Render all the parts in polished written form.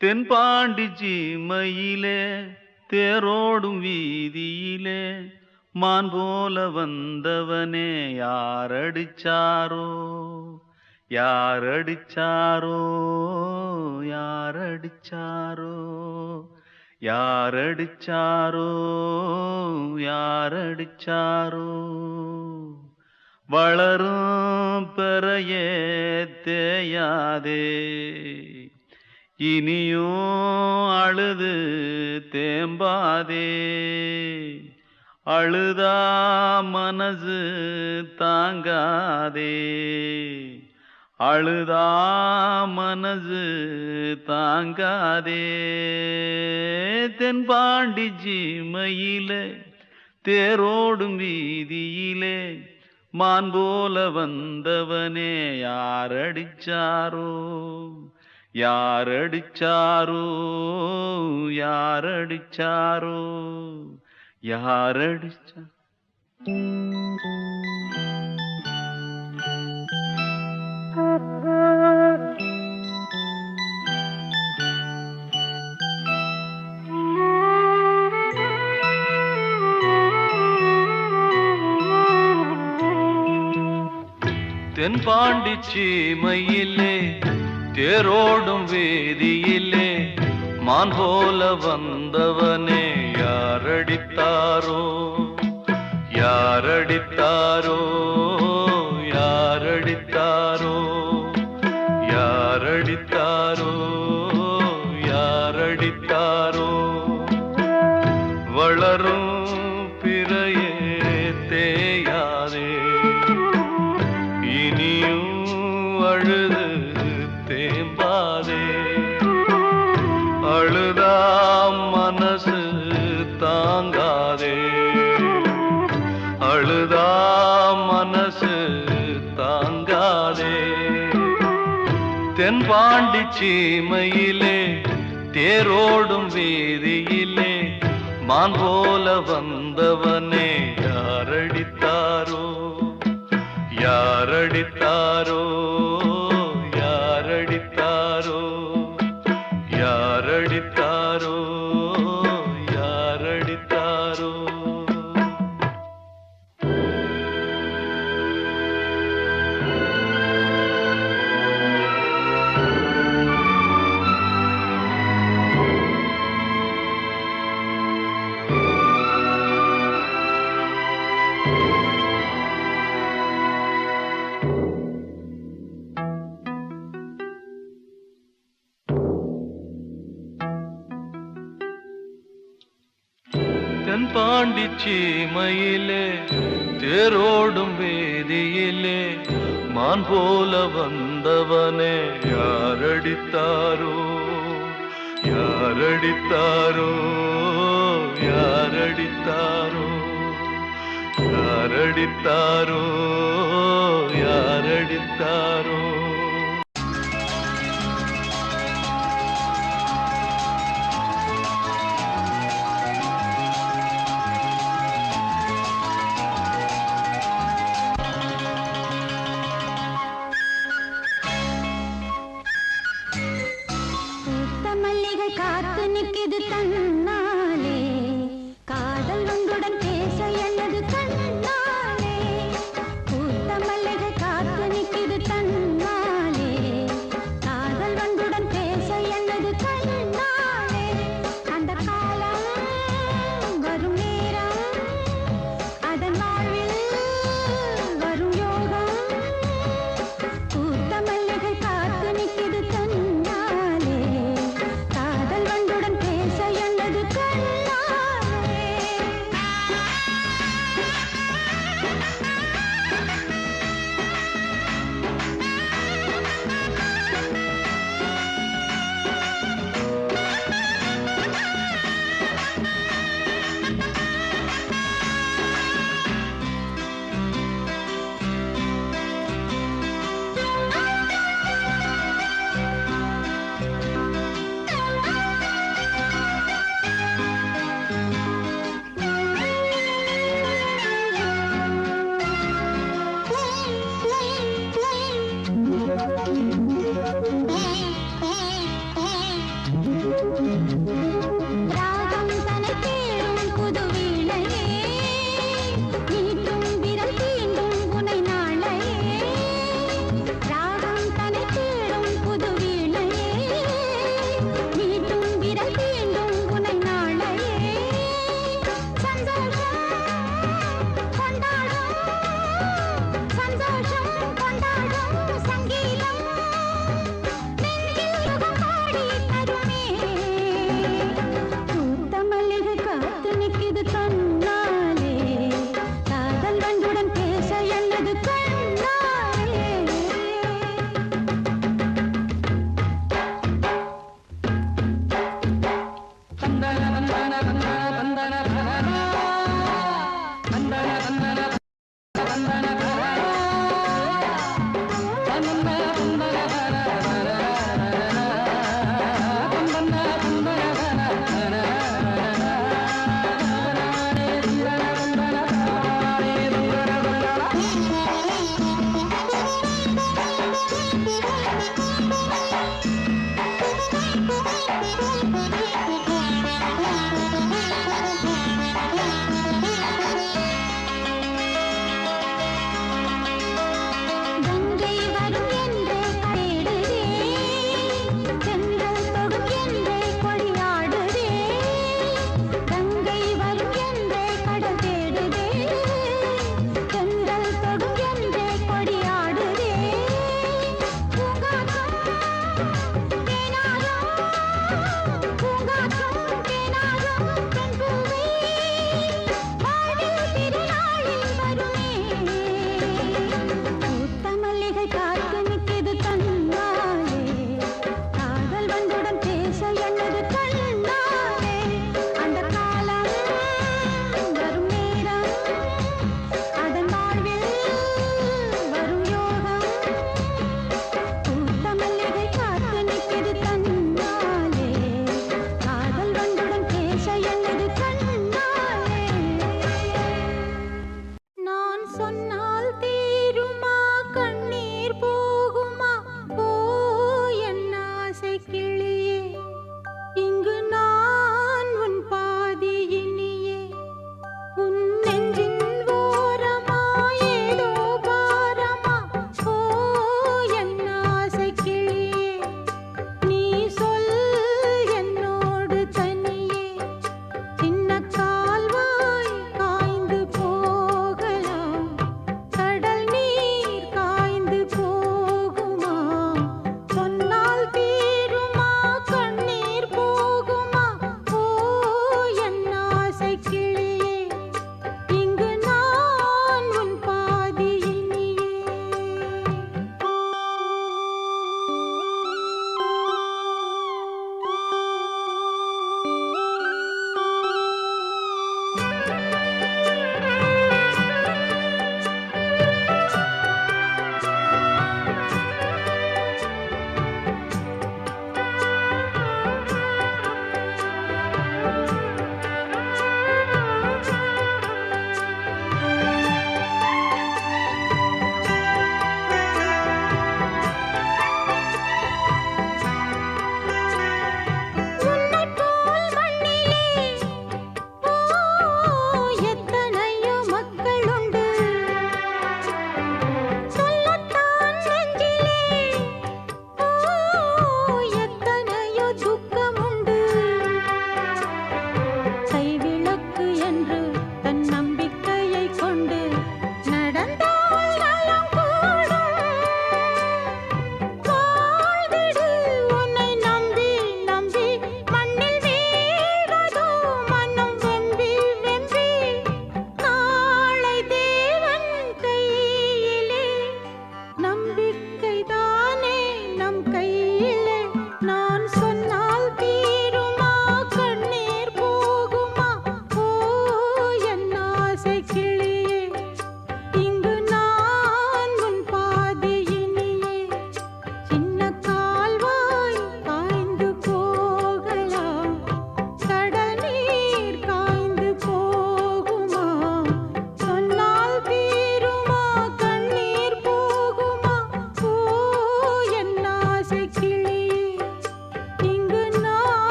தென்பாண்டி சீமையிலே தேரோடும் வீதியிலே மான் போல வந்தவனே யாரடிச்சாரோ யாரடிச்சாரோ யாரடிச்சாரோ யாரடிச்சாரோ யாரடிச்சாரோ வளரும் பெறையே தேயாதே இனியும் அழுது தேம்பாதே அழுதா மனசு தாங்காதே அழுதா மனசு தாங்காதே தென்பாண்டி சீமையிலே தேரோடும் வீதியிலே மான் போல வந்தவனே யாரடிச்சாரோ யாரடிச்சாரோ யாரடிச்சாரோ யாரடிச்சா தென்பாண்டி சீமையிலே தேரோடும் வேதியிலே மான் போல வந்தவனே யாரடித்தாரோ யாரடித்தாரோ யாரடித்தாரோ யாரடித்தாரோ யாரடித்தாரோ வளரும் பிறையே தேயாதே இனியும் அழுது தேம்பாதே அழுதா மனசு தாங்காதே அழுதா மனசு தாங்காதே தென்பாண்டி சீமையிலே தேரோடும் வீதியிலே மான் போல வந்தவனே யாரடித்தாரோ யாரடித்தாரோ யாரடித்தாரோ யாரடித்தாரோ யாரடித்தாரோ தென்பாண்டி சீமையிலே தேரோடும் வேதியிலே மான் போல வந்தவனே யாரடித்தாரோ யாரடித்தாரோ யாரடித்தாரோ யாரடித்தாரோ யாரடித்தாரோ காத்து நிற்கிது தன்னாலே காதல் உண்டுடன் பேச என்னது கண்ணாலே பூத்த மல்லிகை காத்து நிற்கிது தன்னாலே காதல் உண்டுடன் பேச என்னது கண்ணாலே அந்த காலம் வரும் நேரம் அதன் வாழ்வில் வரும் யோகம் பூத்த மல்லிகை காத்து நிற்கிது தன்னாலே காதல் வண்டுடன் பேச என்ன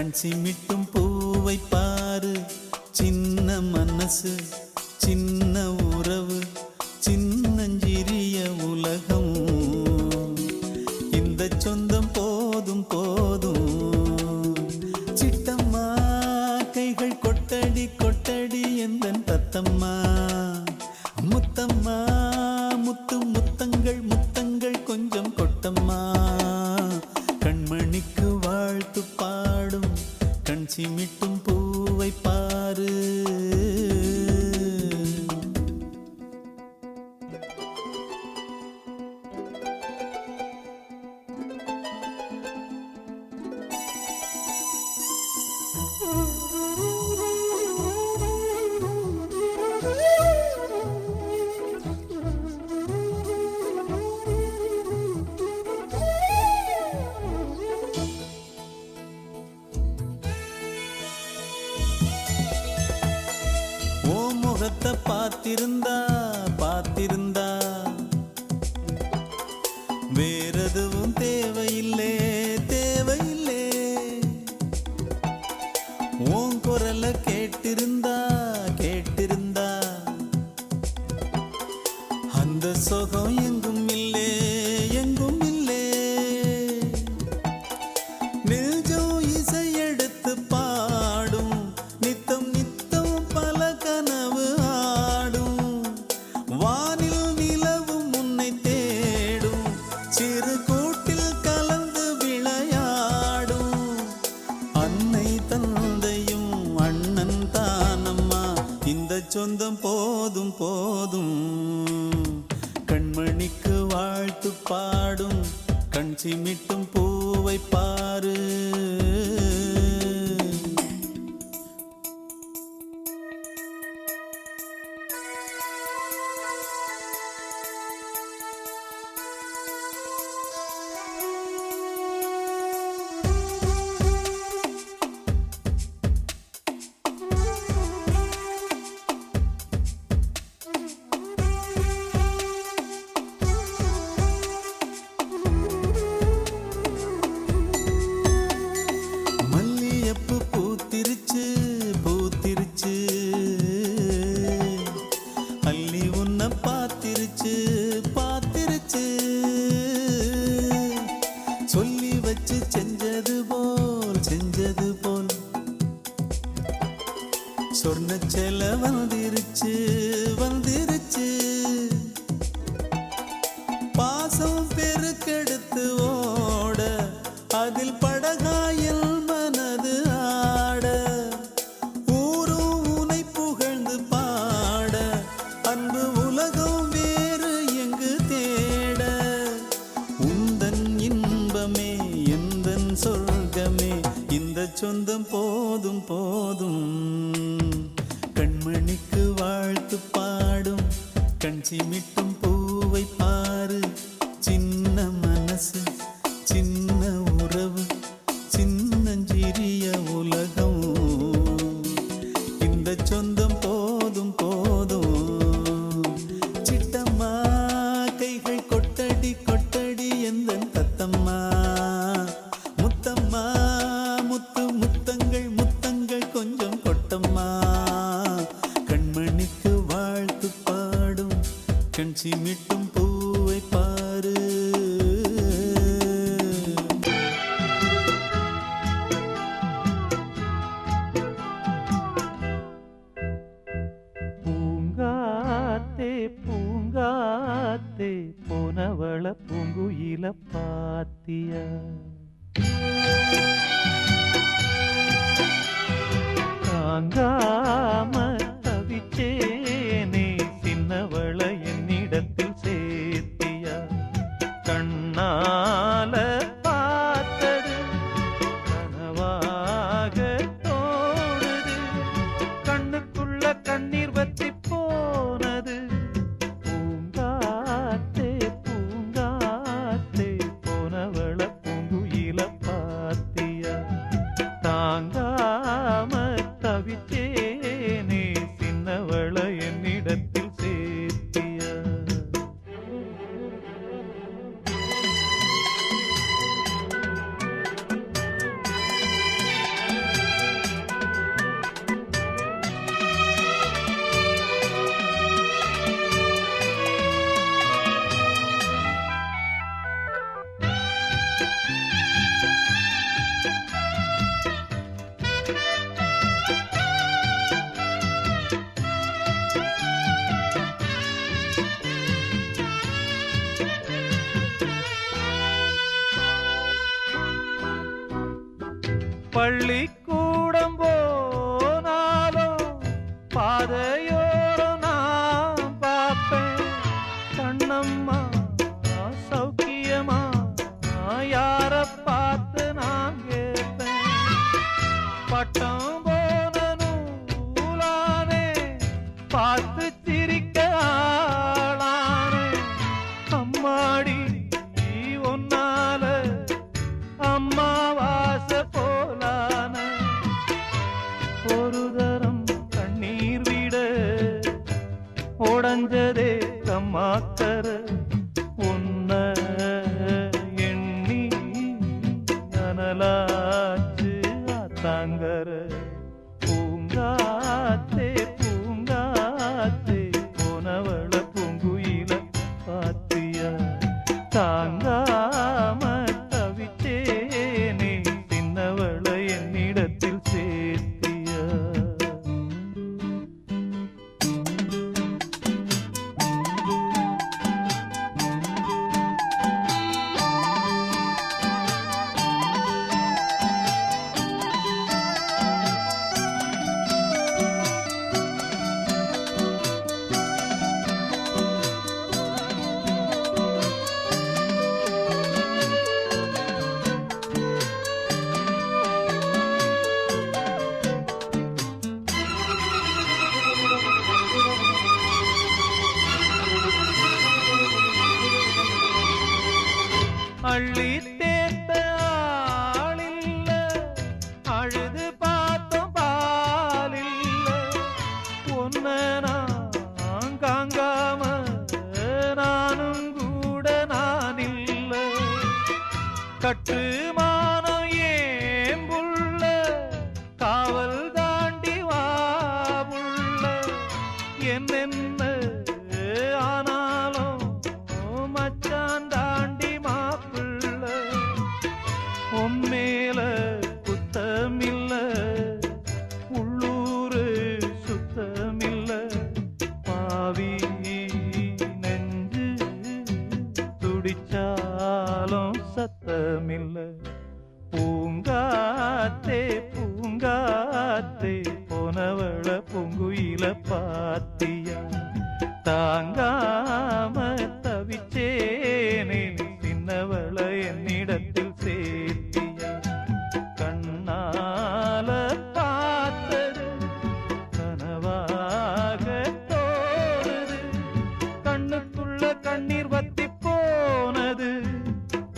கண் சிமிட்டும் பூவை பாரு, சின்ன மனசு சின்ன உறவு சின்னஞ்சிறிய உலகம். இந்த சொந்தம் போதும் போதும். சிட்டம்மா கைகள் கொட்டடி கொட்டடி எந்தன் தத்தம்மா. முத்தம்மா முத்து முத்தங்கள் முத்தங்கள் கொஞ்சம் கொட்டம்மா. கண்மணிக்கு வாழ்த்து பாடும் கண் சிமிட்டும் பூவை பாரு. முகத்தை பார்த்திருந்தா பார்த்திருந்தா வேறெதுவும் தேவையில்லை தேவையில்லை. உன் குரலை கேட்டிருந்தா கேட்டிருந்தா அந்த சுகம் எங்கும் இல்லை எங்கும் இல்லை. நெஞ்சம் இசை எடுத்து பாடும் நித்தம் நித்தம் பல கனவு ஆடும். வானில் நிலவும் உன்னை தேடும் சிறு கூட்டில் கலந்து விளையாடும். அன்னை தந்தையும் அண்ணன் தானம்மா. இந்த சொந்தம் போதும் போதும். கண்மணிக்கு வாழ்த்து பாடும் கண் சிமிட்டும் பூவை பாரு. பூத்திருச்சு பூத்திருச்சு அள்ளி உன்னை பார்த்திருச்சு பார்த்திருச்சு. சொல்லி வச்சு செஞ்சது போல் சொன்ன செல வந்திருச்சு வந்திருச்சு. பாசம் பெருக்கெடுத்து ஓட அதில் படகாயில் மனது ஆட. ஊரும் உனை புகழ்ந்து பாட அன்பு உலகம் வேறு எங்கு தேட. உந்தன் இன்பமே எந்தன் சொர்க்கமே இந்த சொந்தம் போதும் போதும். கண்மணிக்கு வாழ்த்து பாடும் கண் சிமிட்டும் பூவை பாரு. சின்ன மனசு சின்ன உறவு சின்னஞ்சிறிய உலகம். இந்த சொந்தம் போதும் போதும். சிட்டம்மா கைகள் கொட்டடி கொட்டடி எந்தன் தத்தம்மா. முத்தம்மா முத்து முத்தங்கள் முத்தங்கள் கொஞ்சம் கொட்டம்மா. கண்மணிக்கு வாழ்த்து பாடும் கண் சிமிட்டும் பூவை பாரு. பூங்காத்தே பூங்காத்தே போனவள பூங்குயில பாத்தியா. தாங்காம தவிச்சேனே சின்னவள என்னிடத்தில் சேர்த்தியா. கண்ணால பார்த்தது கனவாக தோணுது. கண்ணுக்குள்ள கண்ணீர் வத்தி போனது. பூங்காத்தே பூங்காத்தே போனவள பள்ளிக்கூடம் போனாலும் பாதையோரம் நான் பார்ப்பேன். கண்ணம்மா சௌக்கியமா யார பார்த்து நான் கேட்பேன். பட்டம் போன நூலானே பார்த்து சிரிக்க ஆளானே. அம்மாடி ஒன்னால அம்மாவாச போலான. ஒரு தரம் கண்ணீர் விட உடஞ்சதே கம்மாக்கர. உன்ன எண்ணி அனலாச்சு ஆத்தாங்கர. பூங்காத்தே பூங்காத்தே போனவள பூங்குயில பாத்தியா. தாங்காம தவிச்சேனே சின்னவள என்னிடத்தில் சேர்த்தியா. அள்ளி தேத்த ஆளில்ல அழுது பார்த்தோம் பாலில்ல. ஒன்ன நான் காங்காம நானும் கூட நான் இல்ல. கட்டுமானம் ஏம்புள்ள காவல் தாண்டி வாபுள்ள. என்னென்ன ஆனாலும் மச்சான் தாண்டி மாப்பிள்ள. உம்மேல குத்தமில்ல உள்ளூரு சுத்தமில்ல. பாவி நெஞ்சு துடிச்சாலும் சத்தமில்ல. பூங்காத்தே பூங்காத்தே போனவள பூங்குயில பாத்தியா. தாங்காம தவிச்சேனே சின்னவள என்னிடத்தில் சேர்த்தியா. கண்ணால பார்த்தது கனவாக தோணுது. கண்ணுக்குள்ள கண்ணீர் வத்தி போனது.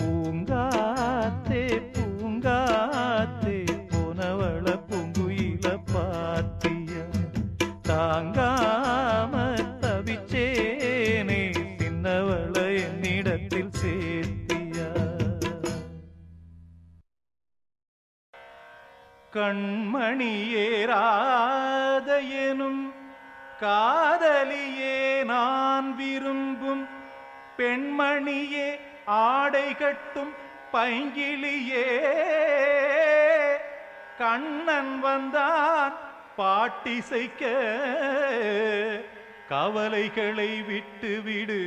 பூங்காத்தே பூங்காத்தே போனவள பூங்குயில பாத்தியா. தாங்காம தவிச்சேனே சின்னவள என்னிடத்தில் சேர்த்தியா. கண்மணியேராத எனும் காதலியே நான் விரும்பும் பெண்மணியே ஆடை கட்டும் பைங்கிளியே. கண்ணன் வந்தான் பாட்டிசைக்க கவலைகளை விட்டுவிடு.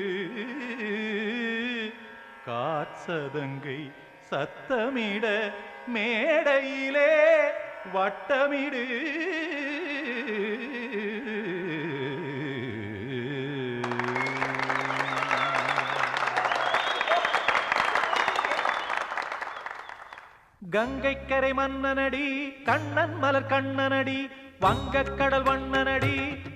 காற்சதங்கை சத்தமிட மேடையிலே வட்டமிடு. கங்கைக்கரை மன்னனடி கண்ணன் மலர் கண்ணனடி. வங்கக்கடல் வண்ணனடி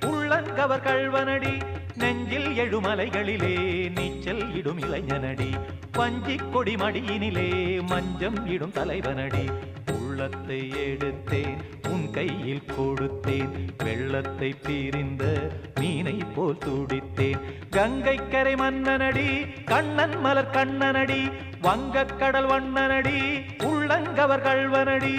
உள்ளங்கவர் கள்வனடி. நெஞ்சில் எழுமலைகளிலே நீச்சல் இடும் இளைஞனடி. வஞ்சிக் கொடி மடியினிலே மஞ்சம் இடும் தலைவனடி. உள்ளத்தை எடுத்தேன் உன் கையில் கொடுத்தேன். வெள்ளத்தை பிரிந்த மீனை போல் துடித்தேன். கங்கைக்கரை மன்னனடி கண்ணன் மலர் கண்ணனடி. வங்கக்கடல் வண்ணனடி உள்ளங்கவர் கள்வனடி.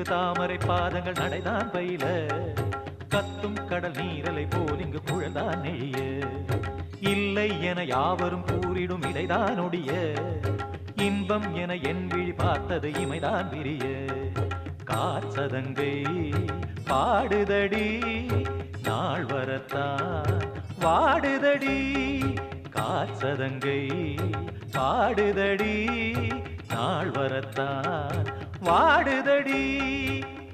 சிறு தாமரை பாதங்கள் நடைதான் பயில கத்தும் கடல் நீரலை போல் இங்கு குழல்தான் நெழிய இல்லை என யாவரும் கூறிடும் இடைதான் ஒடிய இன்பம் என என் விழி பார்த்தது இமைதான் விரிய காற்சதங்கை பாடுதடி நாள் வரத்தான் வாடுதடி காற்சதங்கை பாடுதடி நாள் வரத்தான் வாடுதடி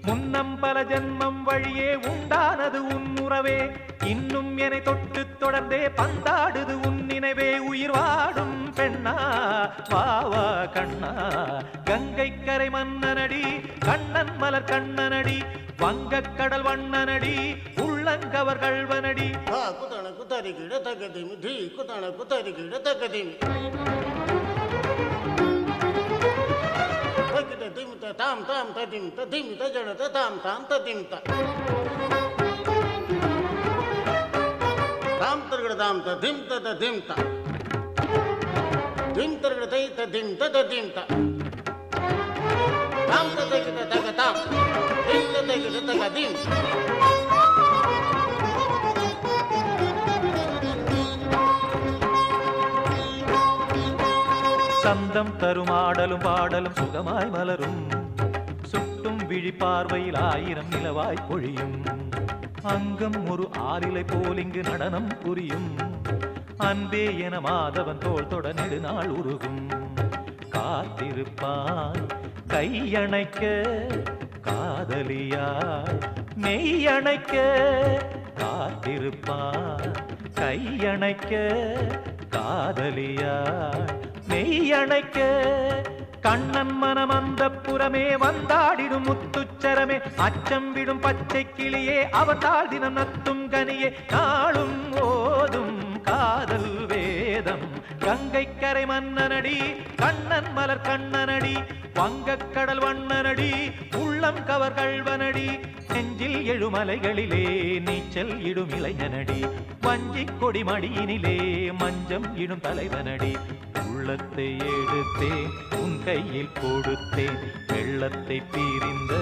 முன்னம் பல ஜென்மம் வழியே உண்டானது உன் உறவே இன்னும் என்னை தொட்டு தொடர்ந்தே பந்தாடுது உன் நினைவே உயிர் வாடும் பெண்ணா வாவா கண்ணா கங்கை கரை மன்னனடி கண்ணன் மலர் கண்ணனடி வங்கக் கடல் வண்ணனடி உள்ளங்கவர் கள்வனடி குதன குத்தரி கிட தகதிமி தி குதன குத்தரி கிட தகதிமி பகிட திமித தாம் தாம் ததிம் ததிம் தஜன தாம் தாம் ததிம் த தாம் தர்கட தாம் ததிம் ததிம் த திம் தர்கட தை ததிம் ததிம் த தாம் ததகிட தகதாம் திம் ததகிட தகதிம் சந்தம் தரும் ஆடலும் பாடலும் சுகமாய் மலரும் சுட்டும் விழி பார்வையில் ஆயிரம் நிலவாய் பொழியும் அங்கம் ஒரு ஆலிலை போல் இங்கு நடனம் புரியும் அன்பே என மாதவன் தோள் தொட நெடுநாள் உருகும் காத்திருப்பான் கையணைக்க காதலியாய் மெய்யணைக்க காத்திருப்பான் கையணைக்க காதலியாய் மெய்யணைக்க கண்ணன் மனம் அந்த புறமே வந்தாடிடும் முத்துச்சரமே அச்சம் விடும் பச்சை கிளியே அவதால் தினம் நத்தும் கனியே நாளும் ஓதும் காதல் வேதம் கங்கை கரை மன்னனடி கண்ணன் மலர் கண்ணனடி வங்கக் கடல் வண்ணனடி உள்ளம் கவர் கள்வனடி நெஞ்சில் எழுமலைகளிலே நீச்சல் இடும் இளைஞனடி வஞ்சிக் கொடி மடியினிலே மஞ்சம் இடும் தலைவனடி உள்ளத்தை எடுத்தேன் உன் கையில் கொடுத்தேன் வெள்ளத்தை பீரிந்த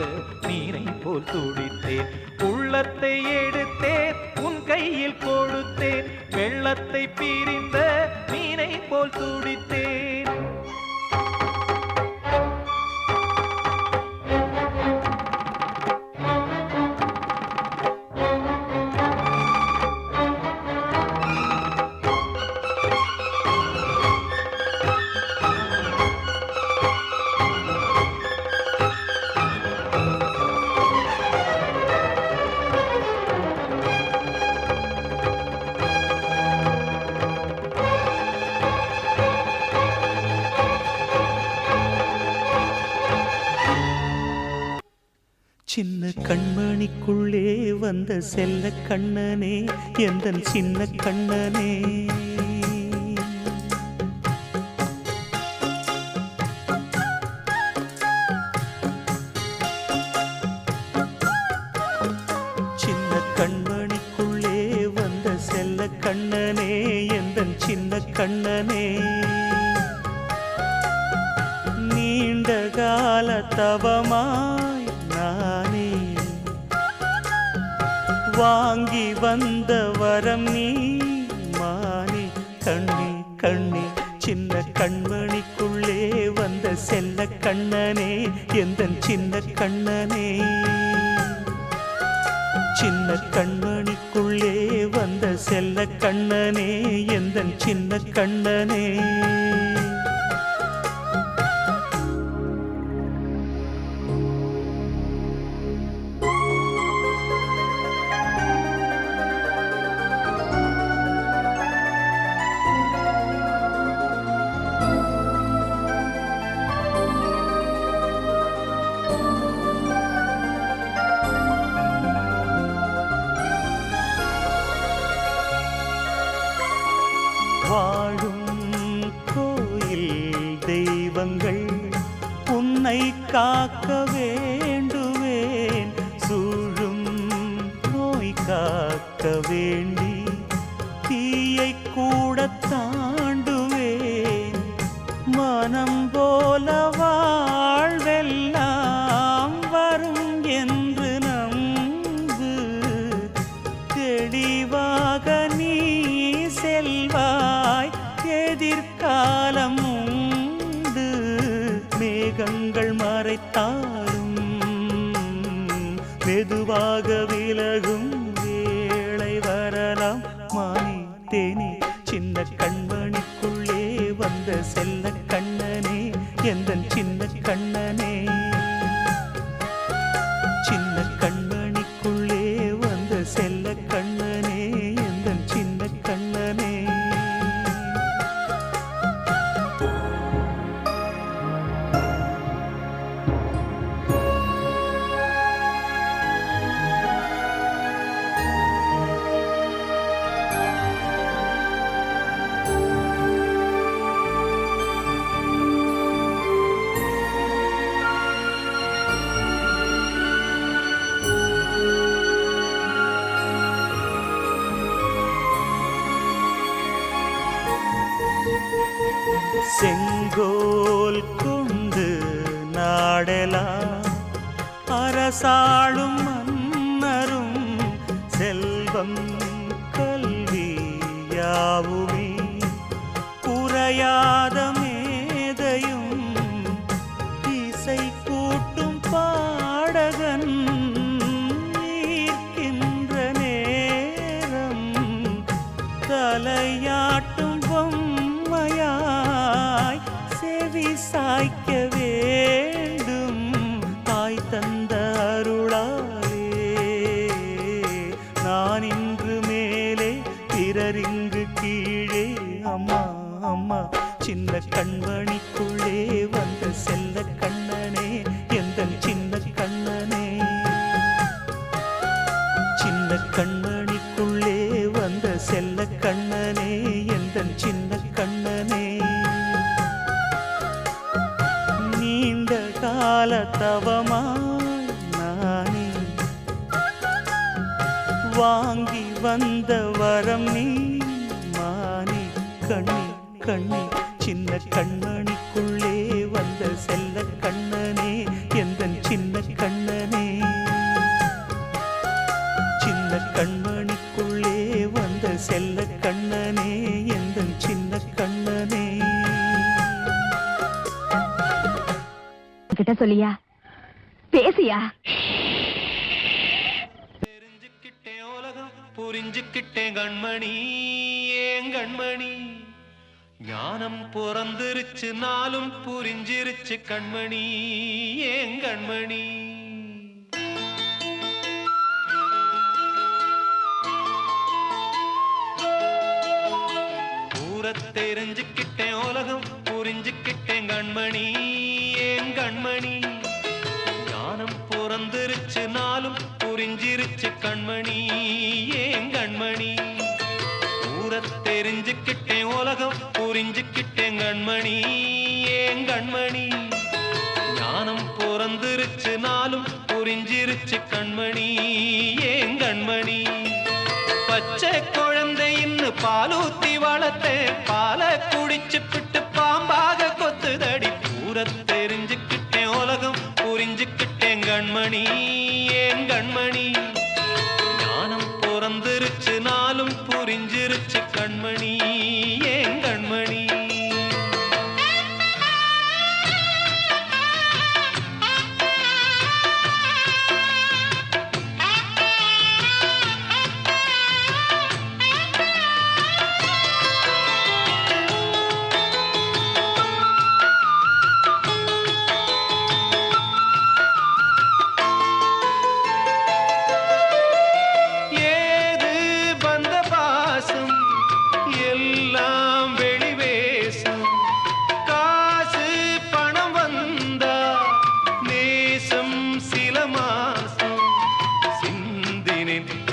நீரை போல் துடித்தேன் உள்ளத்தை எடுத்தேன் உன் கையில் கொடுத்தேன் வெள்ளத்தை பீரிந்த மீனை போல் துடித்தேன் சின்ன கண்மணிக்குள்ளே வந்த செல்ல கண்ணனே எந்தன் சின்ன கண்ணனே சின்ன கண்மணிக்குள்ளே வந்த செல்ல கண்ணனே எந்தன் சின்ன கண்ணனே நீண்ட கால தவமாய் நானே வாங்கி வந்த வரம் நீ மானே கண்ணே கண்ணே சின்ன கண்மணிக்குள்ளே வந்த செல்ல கண்ணனே எந்தன் சின்ன கண்ணனே சின்ன கண்மணிக்குள்ளே வந்த செல்ல கண்ணனே எந்தன் சின்ன கண்ணனே வாழும் கோயில் தெய்வங்கள் உன்னை காக்க வேண்டுவேன் சூழும் நோய் காக்க வேண்டி தீயை கூட தாண்டுவேன் மனம் போல வாழ்வெல்லாம் வரும் செல்ல கண்ணனே எந்தன் சின்ன கண்ணனே சின்ன கண்மணிக்குள்ளே வந்த செல்ல கண்ணனே எந்தன் சின்ன கண்ணனே செங்கோல் கொண்டு நாடலாம் அரசாளும் மன்னரும் செல்வம் கல்வி யாவுமே குறையாத மேதையும் இசை கூட்டும் பாடகன் ஈர்க்கின்ற நேரம் தலையாட்டும் பொம்மையாய் செவி சாய்க்க வேண்டும் தாய் தந்த அருளாலே நான் இன்று மேலே பிறரிங்கு கீழே அம்மா அம்மா சின்ன கண்மணிக்குள்ளே வந்த செல்ல கண்ணனே எந்தன் சின்ன கண்ணனே சின்ன கண்மணிக்குள்ளே வந்த செல்ல கண்ணனே எந்தன் சின்ன கண்ணனே நீண்ட கால தவமாய் நானே வாங்கி வந்த வரம் நீ மானே கண்ணி கண்ணி சின்ன கண்மணிக்குள்ளே வந்த செல்ல கண்ணனே எந்தன் சின்ன கண்ணனே சின்ன கண்மணிக்குள்ளே வந்த செல்ல கண்ணனே எந்தன் சின்ன கண்ணனே கிட்ட சொல்லியா பேசியா தெரிஞ்சுக்கிட்டேன் உலகம் புரிஞ்சுக்கிட்டேன் கண்மணி ஏன் கண்மணி ஞானம் பிறந்திருச்சு நாளும் புரிஞ்சிருச்சு கண்மணி ஏன் கண்மணி தெரிஞ்சுக்கிட்டேன் உலகம் புரிஞ்சுக்கிட்டேன் கண்மணி ஏன் கண்மணி ஞானம் பிறந்திருச்சு நாளும் புரிஞ்சிருச்சு கண்மணி ஏன் கண்மணி தெரிஞ்சுக்கிட்டேன் உலகம் புரிஞ்சுக்கிட்டேன் கண்மணி ஏன் கண்மணி ஞானம் பிறந்திருச்சு நாளும் புரிஞ்சிருச்சு கண்மணி ஏன் கண்மணி பச்சை குழந்தை இன்னும் பாலூத்தி வளர்த்தேன் பாலை குடிச்சு பிட்டு பாம்பாக கொத்துதடி தெரிஞ்சுக்கிட்டேன் உலகம் புரிஞ்சுக்கிட்டேன் கண்மணி ஏன் கண்மணி ஞானம் பிறந்திருச்சு நாளும் புரிஞ்சிருச்சு கண்மணி ஏன் கண்மணி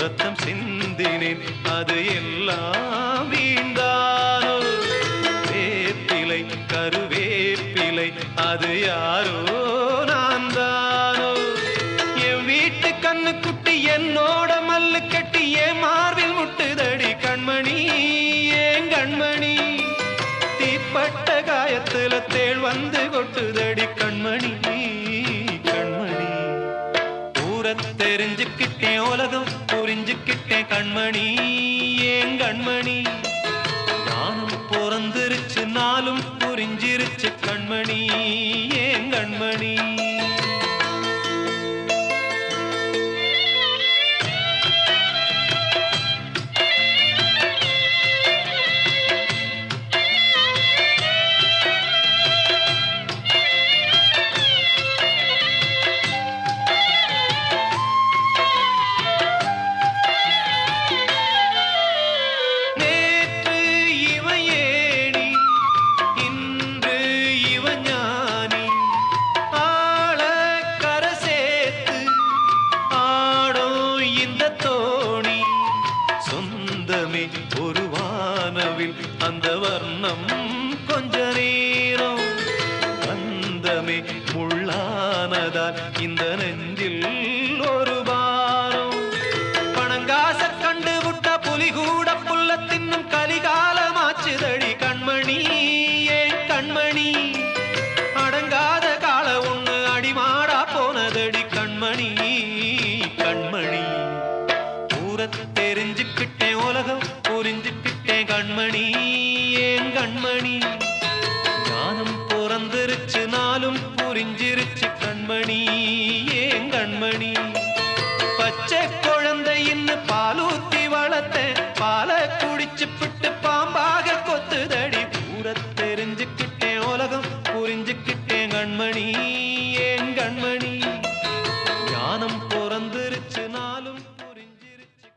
ரத்தம் சிந்தினேன் அது எல்லாம் வீண்டானோ வேப்பிலை கருவேப்பிலை அது யாரோ நான் தானோ என் வீட்டு கண்ணு குட்டி என்னோட மல்லு கட்டி என் மார்பில் முட்டுதடி கண்மணி ஏன் கண்மணி தீப்பட்ட காயத்துல தேள் வந்து கொட்டுதடி கண்மணி கண்மணி தெரிஞ்சுக்கிட்டேன் உலகம் புரிஞ்சுக்கிட்டேன் கண்மணி ஏன் கண்மணி ஞானம் பிறந்திருச்சு நாளும் புரிஞ்சிருச்சு கண்மணி ஏன் கண்மணி வண்ணம் கொஞ்ச நேரம் பந்தமே முள்ளானதால் இந்த நெஞ்சில் ஒரு பாரம் பணங்காச கண்டு விட்ட புலி கூட புல்ல தின்னும் கலிகாலமாச்சுதடி கண்மணி ஏன் கண்மணி அடங்காத கால ஒண்ணு அடிமாடா போனதடி கண்மணி கண்மணி ஊரத் தெரிஞ்சுக்கிட்டேன் உலகம் புரிஞ்சுக்கிட்டேன் கண்மணி ஏன் கண்மணி ஞானம் பிறந்திருச்சு நாளும் புரிஞ்சிருச்சு கண்மணி ஏன் கண்மணி பச்சை குழந்தை இன்னும் பாலூத்தி வளர்த்தேன் பாலை குடிச்சு பிட்டு பாம்பாக கொத்துதடி ஊரத் தெரிஞ்சுக்கிட்டேன் உலகம் புரிஞ்சுக்கிட்டேன் கண்மணி ஏன் கண்மணி ஞானம் பிறந்திருச்சு நாளும் புரிஞ்சிருச்சு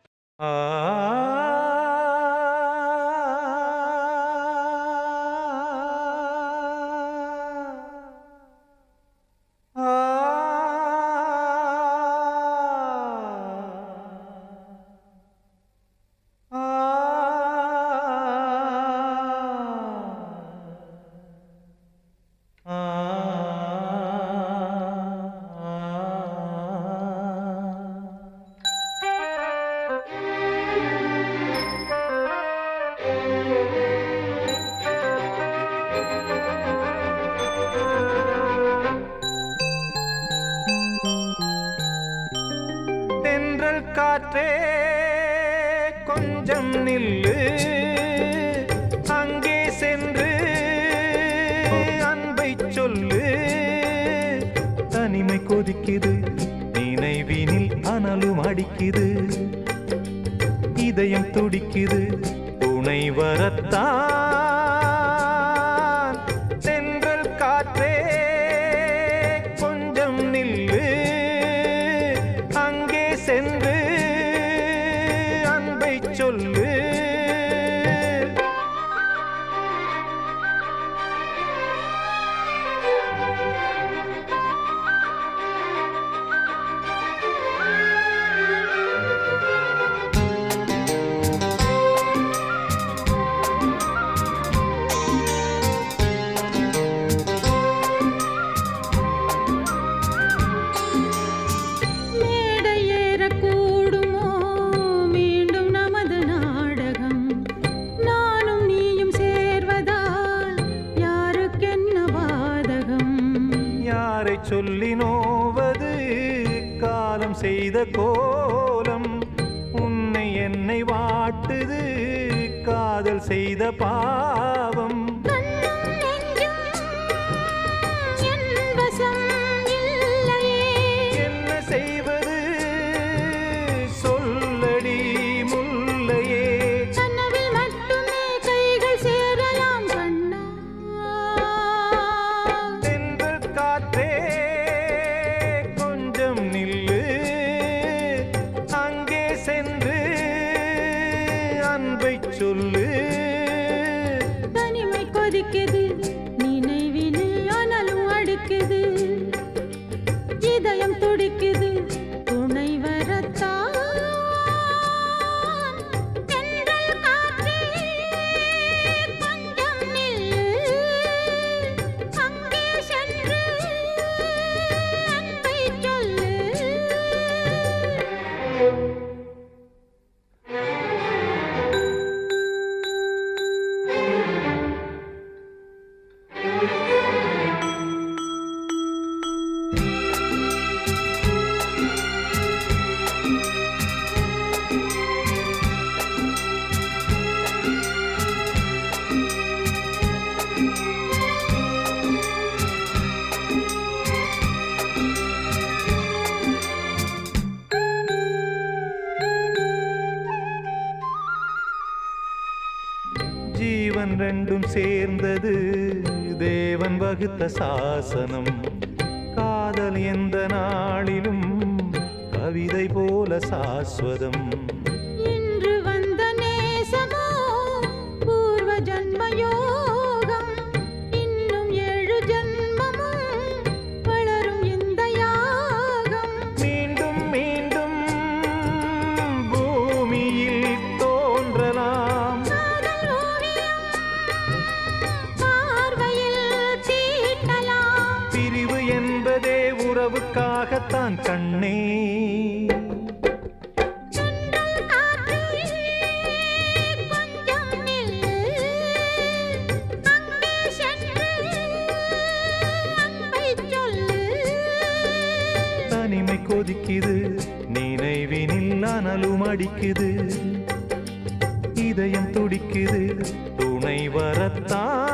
தென்றல் காற்றே கொஞ்சம் நில்லு அங்கே சென்று அன்பை சொல்லு தனிமை கொதிக்குது நினைவினில் அனலும் அடிக்குது இதயம் துடிக்குது துணை வரத்தான் தென்றல் காற்றே கொஞ்சம் நில்லு அங்கே சென்று அன்பை சொல்லு சொல்லி நோவது காலம் செய்த கோலம் உன்னை என்னை வாட்டுது காதல் செய்த பாவம் என்ன செய்வது சொல்லடி முல்லையே கனவில் மட்டுமே கைகள் சேரலாம் கண்ணா தென்றல் காற்றே கொஞ்சம் நில்லு அங்கே சென்று அன்பை சொல்லு தனிமை கொதிக்குது நினைவிலே அனலும் அடிக்குது இதயம் துடிக்குது துணை வரத்தான் தென்றல் காற்றே கொஞ்சம் நில்லு அங்கே சென்று அன்பை சொல்லு ஜீவன் ரெண்டும் சேர்ந்தது தேவன் வகுத்த சாசனம் காதல் எந்த நாளிலும் கவிதை போல சாஸ்வதம் இன்று வந்த நேசமோ பூர்வ ஜன்ம யோகம் இன்னும் 7 ஜன்மமும் வளரும் இந்த யாகம் மீண்டும் மீண்டும் பூமியில் தோன்றலாம் காதல் ஓவியம் உறவுக்காகத்தான் கண்ணே. தென்றல் காற்றே, கொஞ்சம் நில்லு. அங்கே சென்று அன்பைச் சொல்லு. தனிமை கொதிக்குது, நினைவினில் அனலும் அடிக்குது, இதயம் துடிக்குது, துணை வரத்தான்